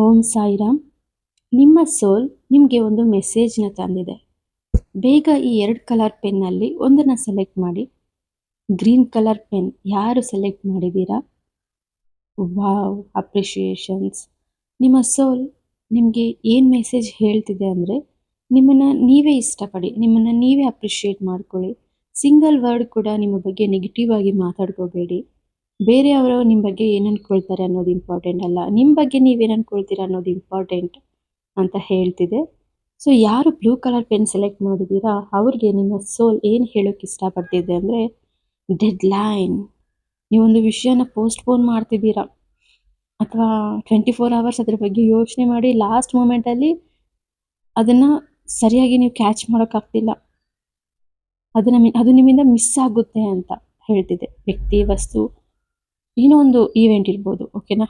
ಓಂ ಸಾಯಿರಾಮ್. ನಿಮ್ಮ ಸೋಲ್ ನಿಮಗೆ ಒಂದು ಮೆಸೇಜ್ನ ತಂದಿದೆ. ಬೇಗ ಈ 2 ಕಲರ್ ಪೆನ್ನಲ್ಲಿ ಒಂದನ್ನು ಸೆಲೆಕ್ಟ್ ಮಾಡಿ. ಗ್ರೀನ್ ಕಲರ್ ಪೆನ್ ಯಾರು ಸೆಲೆಕ್ಟ್ ಮಾಡಿದ್ದೀರಾ? ವಾವ್, ಅಪ್ರಿಷಿಯೇಷನ್ಸ್. ನಿಮ್ಮ ಸೋಲ್ ನಿಮಗೆ ಏನು ಮೆಸೇಜ್ ಹೇಳ್ತಿದೆ ಅಂದರೆ, ನಿಮ್ಮನ್ನು ನೀವೇ ಇಷ್ಟಪಡಿ, ನಿಮ್ಮನ್ನು ನೀವೇ ಅಪ್ರಿಷಿಯೇಟ್ ಮಾಡ್ಕೊಳ್ಳಿ. ಸಿಂಗಲ್ ವರ್ಡ್ ಕೂಡ ನಿಮ್ಮ ಬಗ್ಗೆ ನೆಗೆಟಿವ್ ಆಗಿ ಮಾತಾಡ್ಕೋಬೇಡಿ. ಬೇರೆಯವರು ನಿಮ್ಮ ಬಗ್ಗೆ ಏನು ಅಂದ್ಕೊಳ್ತಾರೆ ಅನ್ನೋದು ಇಂಪಾರ್ಟೆಂಟ್ ಅಲ್ಲ, ನಿಮ್ಮ ಬಗ್ಗೆ ನೀವೇನು ಅಂದ್ಕೊಳ್ತೀರಾ ಅನ್ನೋದು ಇಂಪಾರ್ಟೆಂಟ್ ಅಂತ ಹೇಳ್ತಿದೆ. ಸೊ ಯಾರು ಬ್ಲೂ ಕಲರ್ ಪೆನ್ ಸೆಲೆಕ್ಟ್ ಮಾಡಿದ್ದೀರಾ ಅವ್ರಿಗೆ ನಿಮ್ಮ ಸೋಲ್ ಏನು ಹೇಳೋಕ್ಕೆ ಇಷ್ಟಪಡ್ತಿದೆ ಅಂದರೆ, ಡೆಡ್ ಲೈನ್. ನೀವೊಂದು ವಿಷಯನ ಪೋಸ್ಟ್ಪೋನ್ ಮಾಡ್ತಿದ್ದೀರಾ ಅಥವಾ 24 ಅವರ್ಸ್ ಅದ್ರ ಬಗ್ಗೆ ಯೋಚನೆ ಮಾಡಿ ಲಾಸ್ಟ್ ಮೂಮೆಂಟಲ್ಲಿ ಅದನ್ನು ಸರಿಯಾಗಿ ನೀವು ಕ್ಯಾಚ್ ಮಾಡೋಕ್ಕಾಗ್ತಿಲ್ಲ. ಅದು ನಿಮ್ಮಿಂದ ಮಿಸ್ ಆಗುತ್ತೆ ಅಂತ ಹೇಳ್ತಿದೆ. ವ್ಯಕ್ತಿ, ವಸ್ತು, ಏನೋ ಒಂದು ಈವೆಂಟ್ ಇರ್ಬೋದು. ಓಕೆನಾ?